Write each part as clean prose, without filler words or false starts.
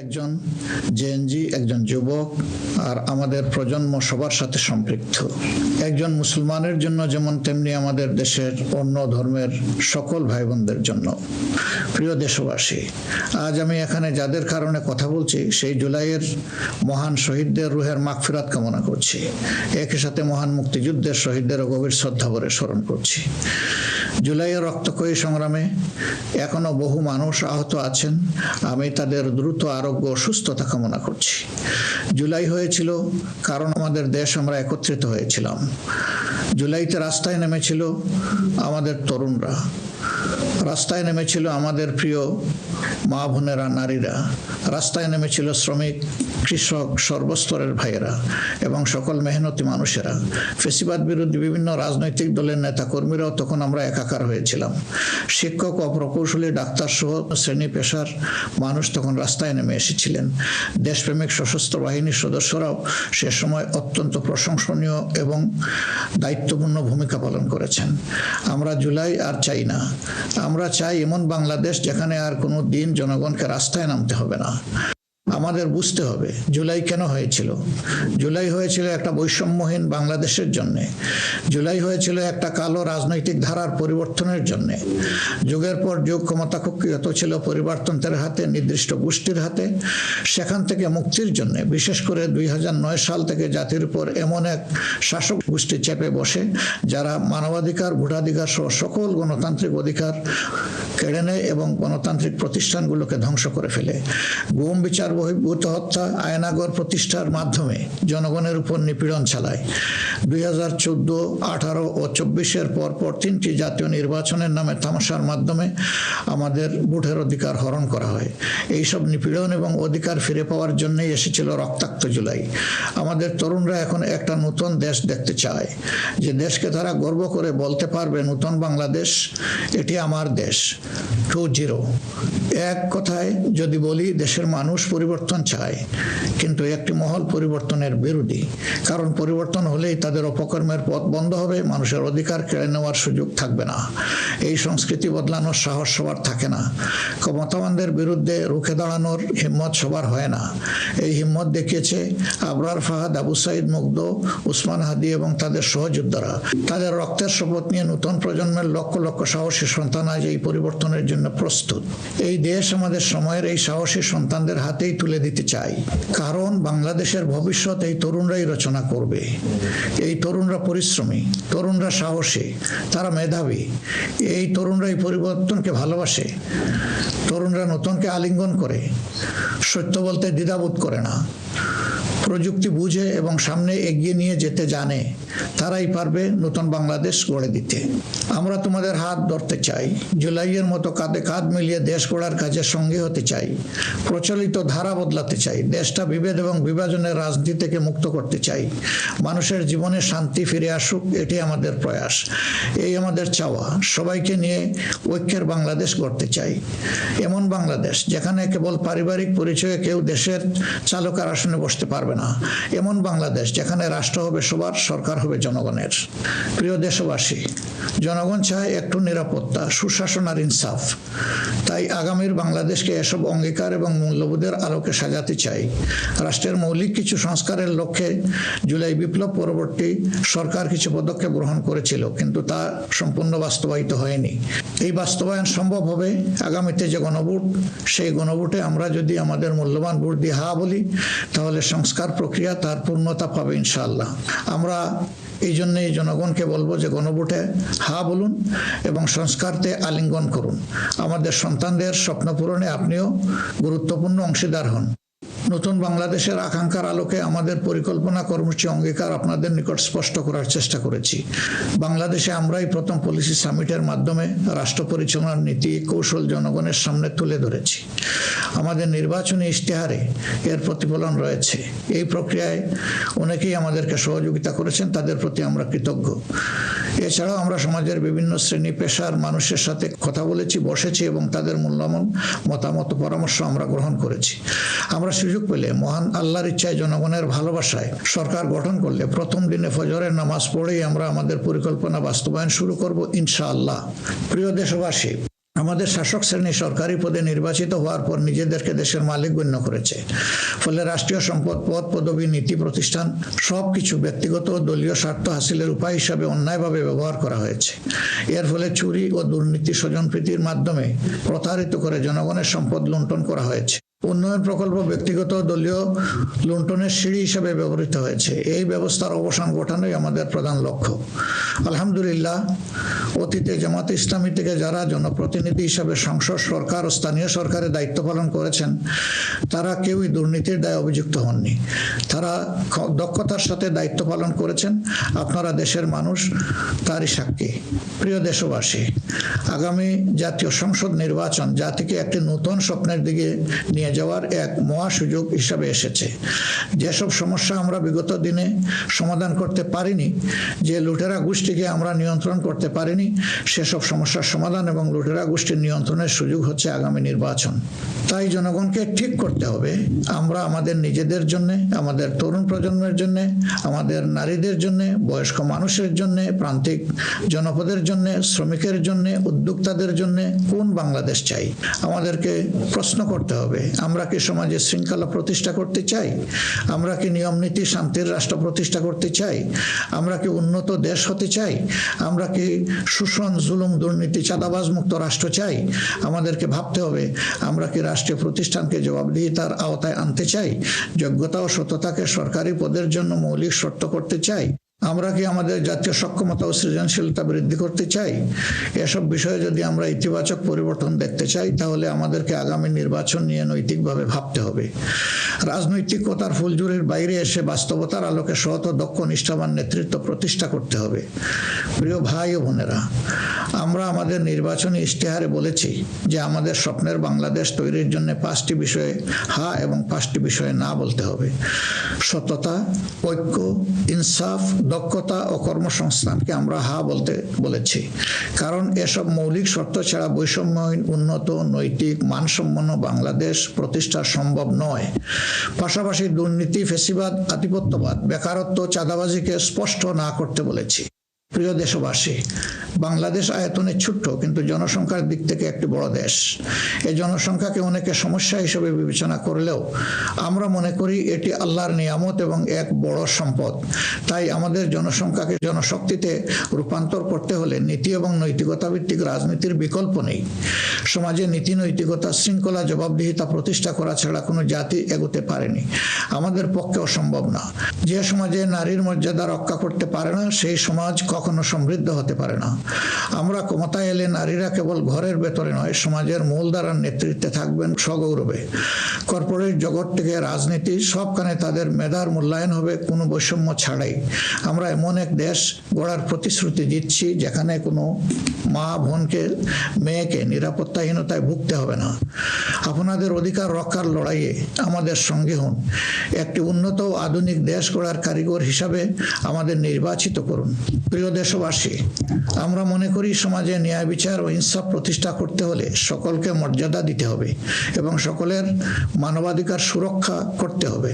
একজন জেএনজি, একজন যুবক, আর আমাদের প্রজন্ম সবার সাথে সম্পৃক্ত। একজন মুসলমানের জন্য যেমন তেমনি আমাদের দেশের অন্য ধর্মের সকল ভাই বোনদের জন্য। প্রিয় দেশবাসী, আজ আমি এখানে যাদের কারণে কথা বলছি সেই জুলাইয়ের মহান শহীদদের রুহের মাগফিরাত কামনা করছি। একই সাথে মহান মুক্তিযুদ্ধের শহীদদেরও গভীর শ্রদ্ধা ভরে স্মরণ করছি। জুলাইয়ের রক্তক্ষয়ী সংগ্রামে এখনো বহু মানুষ আহত আছেন। আমি তাদের দ্রুত আরোগ্য ও সুস্থতা কামনা করছি। জুলাই হয়েছিল কারণ আমাদের দেশ আমরা একত্রিত হয়েছিলাম। জুলাইতে রাস্তায় নেমেছিল আমাদের তরুণরা, রাস্তায় নেমেছিল আমাদের প্রিয় মা বোনেরা, নারীরা, রাস্তায় নেমেছিল শ্রমিক, কৃষক, সর্বস্তরের ভাইয়েরা এবং সকল মেহনতি মানুষেরা। ফেসিবাদ বিরোধী বিভিন্ন রাজনৈতিক দলের নেতা কর্মীরাও তখন আমরা একাকার হয়েছিলাম। শিক্ষক ও প্রকৌশলী, ডাক্তার সহ শ্রেণী পেশার মানুষ তখন রাস্তায় নেমে এসেছিলেন। দেশপ্রেমিক সশস্ত্র বাহিনীর সদস্যরাও সে সময় অত্যন্ত প্রশংসনীয় এবং দায়িত্বপূর্ণ ভূমিকা পালন করেছেন। আমরা জুলাই আর চাই না। আমরা চাই এমন বাংলাদেশ যেখানে আর কোনো দিন জনগণকে রাস্তায় নামতে হবে না। আমাদের বুঝতে হবে জুলাই কেন হয়েছিল। জুলাই হয়েছিল একটা বৈষম্যহীন বাংলাদেশের জন্য। জুলাই হয়েছিল একটা কালো রাজনৈতিক ধারার পরিবর্তনের জন্য। যুগের পর যুগ ক্ষমতা কুক্ষিগত ছিল পরিবারতন্ত্রের হাতে, নির্দিষ্ট গোষ্ঠীর হাতে। সেখান থেকে মুক্তির জন্য বিশেষ করে 2009 সাল থেকে জাতির উপর এমন এক শাসক গোষ্ঠী চেপে বসে যারা মানবাধিকার, ভোটাধিকার সহ সকল গণতান্ত্রিক অধিকার কেড়ে নেয় এবং গণতান্ত্রিক প্রতিষ্ঠানগুলোকে ধ্বংস করে ফেলে। গুম, বিচার বহির্ভূত হত্যা, আয়নাগর প্রতিষ্ঠার মাধ্যমে জনগণের উপর নিপীড়ন চালায়। 2014, 18 ও 24-এর পরপর 3টি জাতীয় নির্বাচনের নামে তামাশার মাধ্যমে আমাদের ভোটের অধিকার হরণ করা হয়। এইসব নিপীড়ন এবং অধিকার ফিরে পাওয়ার জন্যই এসেছিল রক্তাক্ত জুলাই। আমাদের তরুণরা এখন একটা নতুন দেশ দেখতে চায়, যে দেশকে তারা গর্ব করে বলতে পারবে নতুন বাংলাদেশ, এটি আমার দেশ 2.0। এক কথায় যদি বলি, দেশের মানুষ পরিবর্তন চায়, কিন্তু একটি মহল পরিবর্তনের বিরোধী। কারণ পরিবর্তন হলেই তাদের অপকর্মের পথ বন্ধ হবে, মানুষের অধিকার কেড়ে নেওয়ার সুযোগ থাকবে না। এই সংস্কৃতি বদলানোর সাহস সবার থাকে না। ক্ষমতাবানদের বিরুদ্ধে রুখে দাঁড়ানোর হিম্মত সবার হয় না। এই হিম্মত দেখিয়েছে আবরার ফাহাদ, আবু সাইদ মুগ্ধ, উসমান হাদি এবং তাদের সহযোদ্ধারা। তাদের রক্তের শপথ নিয়ে নতুন প্রজন্মের লক্ষ লক্ষ সাহসী সন্তান আজ এই পরিবর্তনের জন্য প্রস্তুত। এই দেশ আমাদের সময়ের এই সাহসী সন্তানদের হাতেই তুলে দিতে চাই। কারণ বাংলাদেশের ভবিষ্যৎ এই তরুণরাই রচনা করবে। এই তরুণরা পরিশ্রমী, তরুণরা সাহসী, তারা মেধাবী। এই তরুণরাই পরিবর্তনকে ভালোবাসে। তরুণরা নতুনকে আলিঙ্গন করে, সত্য বলতে দ্বিধাবোধ করে না, প্রযুক্তি বুঝে এবং সামনে এগিয়ে নিয়ে যেতে জানে। তারাই পারবে নতুন বাংলাদেশ গড়ে দিতে। আমরা তোমাদের হাত ধরতে চাই। জুলাইয়ের মতো কাঁধে কাঁধ মিলিয়ে দেশ গড়ার কাজে সঙ্গী হতে চাই। প্রচলিত ধারা বদলাতে চাই। দেশটা বিভেদ এবং বিভাজনের রাজনীতি থেকে মুক্ত করতে চাই। মানুষের জীবনে শান্তি ফিরে আসুক, এটি আমাদের প্রয়াস, এই আমাদের চাওয়া। সবাইকে নিয়ে ঐক্যের বাংলাদেশ গড়তে চাই। এমন বাংলাদেশ যেখানে কেবল পারিবারিক পরিচয়ে কেউ দেশের চালকের আসনে বসতে পারবে না। এমন বাংলাদেশ যেখানে রাষ্ট্র হবে সবার, সরকার হবে জনগণের। প্রিয় দেশবাসী, জনগণ চায় একটু নিরাপত্তা, সুশাসন আর ইনসাফ। তাই আগামীর বাংলাদেশকে এসব অঙ্গীকার এবং মূল্যবোধের আলোকে সাজাতে চাই। রাষ্ট্রের মৌলিক কিছু সংস্কারের লক্ষ্যে জুলাই বিপ্লব পরবর্তী সরকার কিছু পদক্ষেপ গ্রহণ করেছিল, কিন্তু তা সম্পূর্ণ বাস্তবায়িত হয়নি। এই বাস্তবায়ন সম্ভব হবে আগামীতে যে গণভোট, সেই গণভোটে আমরা যদি আমাদের মূল্যবান ভোট দিয়ে হা বলি, তাহলে সংস্কার প্রক্রিয়া তার পূর্ণতা পাবে ইনশাআল্লাহ। আমরা এই জন্যই জনগণকে বলবো যে গণভোটে হা বলুন এবং সংস্কারতে আলিঙ্গন করুন। আমাদের সন্তানদের স্বপ্ন পূরণে আপনিও গুরুত্বপূর্ণ অংশীদার হন। নতুন বাংলাদেশের আকাঙ্ক্ষার আলোকে আমাদের পরিকল্পনা, কর্মসূচি, অঙ্গীকার আপনাদের নিকট স্পষ্ট করার চেষ্টা করেছি। বাংলাদেশে আমরাই প্রথম পলিসি সামিটের মাধ্যমে রাষ্ট্র পরিচালনার নীতি কৌশল জনগণের সামনে তুলে ধরেছি। আমাদের নির্বাচনী ইশতেহারে এর প্রতিফলন রয়েছে। এই প্রক্রিয়ায় অনেকেই আমাদেরকে সহযোগিতা করেছেন, তাদের প্রতি আমরা কৃতজ্ঞ। এছাড়াও আমরা সমাজের বিভিন্ন শ্রেণী পেশার মানুষের সাথে কথা বলেছি, বসেছি এবং তাদের মূল্যবান মতামত, পরামর্শ আমরা গ্রহণ করেছি। আমরা সুযোগ পেলে মহান আল্লাহর ইচ্ছায়, জনগণের ভালোবাসায় সরকার গঠন করলে প্রথম দিনে ফজরের নামাজ পড়েই আমরা আমাদের পরিকল্পনা বাস্তবায়ন শুরু করব ইনশাআল্লাহ। প্রিয় দেশবাসী, আমাদের শাসক শ্রেণী সরকারি পদে নির্বাচিত হওয়ার পর নিজেদেরকে দেশের মালিক গণ্য করেছে। ফলে রাষ্ট্রীয় সম্পদ, পদ, পদবি, নীতি, প্রতিষ্ঠান সবকিছু ব্যক্তিগত ও দলীয় স্বার্থ হাসিলের উপায় হিসাবে অন্যায়ভাবে ব্যবহার করা হয়েছে। এর ফলে চুরি ও দুর্নীতি, স্বজনপ্রীতির মাধ্যমে প্রতারিত করে জনগণের সম্পদ লুণ্ঠন করা হয়েছে। উন্নয়ন প্রকল্প ব্যক্তিগত দলীয় লুণ্ঠনের সিঁড়ি হিসেবে ব্যবহৃত হয়েছে। এই ব্যবস্থার অবসান ঘটানোই আমাদের প্রধান লক্ষ্য। আলহামদুলিল্লাহ, অতীতে জামাতে ইসলামী থেকে যারা জনপ্রতিনিধি হিসাবে সংসদ, সরকার ও স্থানীয় সরকারের দায়িত্ব পালন করেছেন তারা কেউই দুর্নীতির দায়ে অভিযুক্ত হননি। তারা দক্ষতার সাথে দায়িত্ব পালন করেছেন। আপনারা দেশের মানুষ তারই সাক্ষী। প্রিয় দেশবাসী, আগামী জাতীয় সংসদ নির্বাচন জাতিকে একটি নতুন স্বপ্নের দিকে নিয়ে যাওয়ার এক মহা সুযোগ হিসাবে এসেছে। যেসব সমস্যা আমরা বিগত দিনে সমাধান করতে পারিনি, যে লুটেরা গোষ্ঠীকে আমরা নিয়ন্ত্রণ করতে পারিনি, সেসব সমস্যার সমাধান এবং লুটেরা গোষ্ঠীর নিয়ন্ত্রণের সুযোগ হচ্ছে আগামী নির্বাচন। তাই জনগণকে ঠিক করতে হবে আমরা আমাদের নিজেদের জন্য, আমাদের তরুণ প্রজন্মের জন্য, আমাদের নারীদের জন্য, বয়স্ক মানুষের জন্য, প্রান্তিক জনপদের জন্য, শ্রমিকের জন্য, উদ্যোক্তাদের জন্য কোন বাংলাদেশ চাই। আমাদেরকে প্রশ্ন করতে হবে, আমরা কি সমাজে শৃঙ্খলা প্রতিষ্ঠা করতে চাই? আমরা কি নিয়ম নীতি, শান্তির রাষ্ট্র প্রতিষ্ঠা করতে চাই? আমরা কি উন্নত দেশ হতে চাই? আমরা কি শোষণ, জুলুম, দুর্নীতি, চাঁদাবাজ মুক্ত রাষ্ট্র চাই? আমাদেরকে ভাবতে হবে আমরা কি রাষ্ট্রীয় প্রতিষ্ঠানকে জবাবদিহিতার আওতায় আনতে চাই? যোগ্যতা ও সততাকে সরকারি পদের জন্য মৌলিক শর্ত করতে চাই? আমরা কি আমাদের জাতীয় সক্ষমতা ও সৃজনশীলতা বৃদ্ধি করতে চাই? এসব বিষয়ে যদি আমরা ইতিবাচক পরিবর্তন দেখতে চাই তাহলে আমাদেরকে আগামী নির্বাচন নিয়ে নৈতিকভাবে ভাবতে হবে। রাজনৈতিকতার ফুলঝুরির বাইরে এসে বাস্তবতার আলোকে সৎ ও দক্ষ নিষ্ঠাবান নেতৃত্ব প্রতিষ্ঠা করতে হবে। প্রিয় ভাই ও বোনেরা, আমরা আমাদের নির্বাচনী ইশতেহারে বলেছি যে আমাদের স্বপ্নের বাংলাদেশ তৈরির জন্য 5টি বিষয়ে হা এবং 5টি বিষয়ে না বলতে হবে। সততা, ঐক্য, ইনসাফ, দক্ষতা ও কর্মসংস্থানকে আমরা হা বলতে বলেছি, কারণ এসব মৌলিক শর্ত ছাড়া বৈষম্যহীন, উন্নত, নৈতিক, মানসম্পন্ন বাংলাদেশ প্রতিষ্ঠা সম্ভব নয়। পাশাপাশি দুর্নীতি, ফ্যাসিবাদ, আধিপত্যবাদ, বেকারত্ব, চাঁদাবাজিকে স্পষ্ট না করতে বলেছি। প্রিয় দেশবাসী, বাংলাদেশ আয়তনে ছোট্ট কিন্তু জনসংখ্যার দিক থেকে একটি বড় দেশ। এই জনসংখ্যাকে অনেকে সমস্যা হিসেবে বিবেচনা করলেও আমরা মনে করি এটি আল্লাহর নিয়ামত এবং এক বড় সম্পদ। তাই আমাদের জনসংখ্যাকে জনশক্তিতে রূপান্তর করতে হলে নীতি এবং নৈতিকতা ভিত্তিক রাজনীতির বিকল্প নেই। সমাজে নীতি, নৈতিকতা, শৃঙ্খলা, জবাবদিহিতা প্রতিষ্ঠা করা ছাড়া কোনো জাতি এগোতে পারেনি, আমাদের পক্ষে অসম্ভব না। যে সমাজে নারীর মর্যাদা রক্ষা করতে পারে না সেই সমাজ কখনো সমৃদ্ধ হতে পারে না। আমরা ক্ষমতায় এলে নারীরা কেবল ঘরের ভেতরে নয়, সমাজের মূলধারার নেতৃত্বে থাকবেন সগৌরবে। কর্পোরেট জগৎ থেকে রাজনীতি সবখানে তাদের মেধার মূল্যায়ন হবে কোনো বৈষম্য ছাড়াই। আমরা এমন এক দেশ গড়ার প্রতিশ্রুতি দিচ্ছি যেখানে কোনো মা, বোনকে, মেয়েকে নিরাপত্তাহীনতায় ভুগতে হবে না। আপনাদের অধিকার রক্ষার লড়াইয়ে আমাদের সঙ্গে হন। একটি উন্নত ও আধুনিক দেশ গড়ার কারিগর হিসাবে আমাদের নির্বাচিত করুন। প্রিয় দেশবাসী, আমরা মনে করি সমাজে ন্যায় বিচার ও ইনসাফ প্রতিষ্ঠা করতে হলে সকলকে মর্যাদা দিতে হবে এবং সকলের মানবাধিকার সুরক্ষা করতে হবে।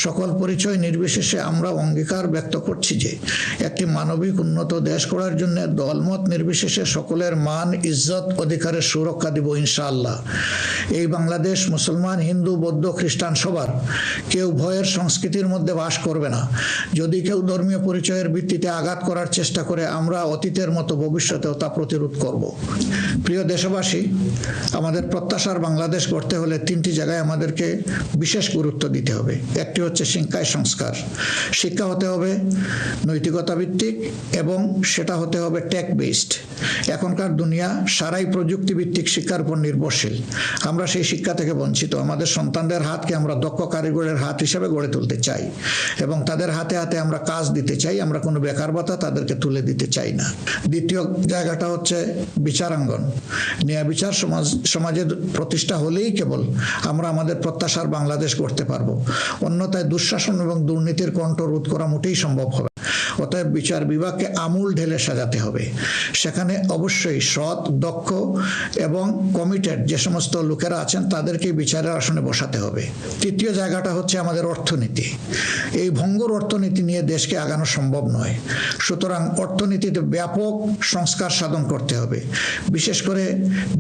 সকল পরিচয় নির্বিশেষে আমরা অঙ্গীকার ব্যক্ত করছি যে একটি মানবিক উন্নত দেশ গড়ার জন্য দলমত নির্বিশেষে সকলের মান, ইজ্জত, অধিকারের সুরক্ষা দিব ইনশাআল্লাহ। এই বাংলাদেশ মুসলমান, হিন্দু, বৌদ্ধ, খ্রিস্টান সবার। কেউ ভয়ের সংস্কৃতির মধ্যে বাস করবে না। যদি কেউ ধর্মীয় পরিচয়ের ভিত্তিতে আঘাত করার চেষ্টা করে আমরা অতীতের মতো ভবিষ্যতেও তা প্রতিরোধ করব। প্রিয় দেশবাসী, আমাদের প্রত্যাশার বাংলাদেশ গড়তে হলে 3টি জায়গায় আমাদেরকে বিশেষ গুরুত্ব দিতে হবে। একটি হচ্ছে শিক্ষায় সংস্কার। শিক্ষা হতে হবে নৈতিকতা ভিত্তিক এবং সেটা হতে হবে টেক বেসড। এখনকার দুনিয়া সারাই প্রযুক্তি ভিত্তিক শিক্ষার উপর নির্ভরশীল। আমরা সেই শিক্ষা থেকে বঞ্চিত। আমাদের সন্তানদের হাতকে আমরা দক্ষ কারিগরের হাত হিসেবে গড়ে তুলতে চাই এবং তাদের হাতে হাতে আমরা কাজ দিতে চাই। আমরা কোনো বেকার ভাতা তাদেরকে তুলে দিতে চাই না। দ্বিতীয় জায়গাটা হচ্ছে বিচারাঙ্গন। ন্যায় বিচার সমাজের প্রতিষ্ঠা হলেই কেবল আমরা আমাদের প্রত্যাশার বাংলাদেশ গড়তে পারবো। অন্যথায় দুঃশাসন এবং দুর্নীতির কণ্ঠ রোধ করা মোটেই সম্ভব হবে। অতএব বিচার বিভাগকে আমূল ঢেলে সাজাতে হবে। সেখানে অবশ্যই সৎ, দক্ষ এবং কমিটেড যে সমস্ত লোকেরা আছেন তাদেরকে বিচারের আসনে বসাতে হবে। তৃতীয় জায়গাটা হচ্ছে আমাদের অর্থনীতি। এই ভঙ্গুর অর্থনীতি নিয়ে দেশকে আগানো সম্ভব নয়। সুতরাং অর্থনীতিতে ব্যাপক সংস্কার সাধন করতে হবে। বিশেষ করে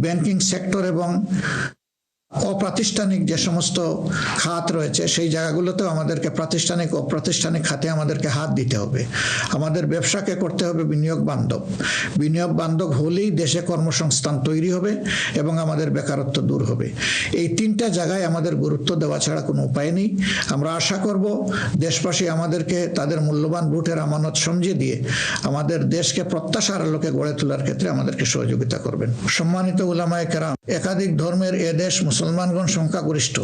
ব্যাংকিং সেক্টর এবং অপ্রাতিষ্ঠানিক যে সমস্ত খাত রয়েছে সেই জায়গাগুলোতেও আমাদেরকে প্রাতিষ্ঠানিক অপ্রাতিষ্ঠানিক খাতে আমাদেরকে হাত দিতে হবে। আমাদের ব্যবসাকে করতে হবে বিনিয়োগ বান্ধব। বিনিয়োগ বান্ধব হলেই দেশে কর্মসংস্থান তৈরি হবে এবং আমাদের বেকারত্ব দূর হবে। এই তিনটা জায়গায় আমাদের গুরুত্ব দেওয়া ছাড়া কোনো উপায় নেই। আমরা আশা করব দেশবাসী আমাদেরকে তাদের মূল্যবান ভোটের আমানত সমঝে দিয়ে আমাদের দেশকে প্রত্যাশার আলোকে গড়ে তোলার ক্ষেত্রে আমাদেরকে সহযোগিতা করবেন। সম্মানিত উলামায়ে কেরাম, একাধিক ধর্মের এ দেশ মুসলমানগণ সংখ্যাগরিষ্ঠ।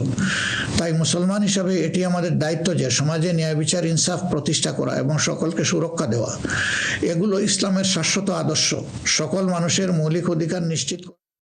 তাই মুসলমান হিসাবে এটি আমাদের দায়িত্ব যে সমাজে ন্যায় বিচার ইনসাফ প্রতিষ্ঠা করা এবং সকলকে সুরক্ষা দেওয়া। এগুলো ইসলামের শাশ্বত আদর্শ। সকল মানুষের মৌলিক অধিকার নিশ্চিত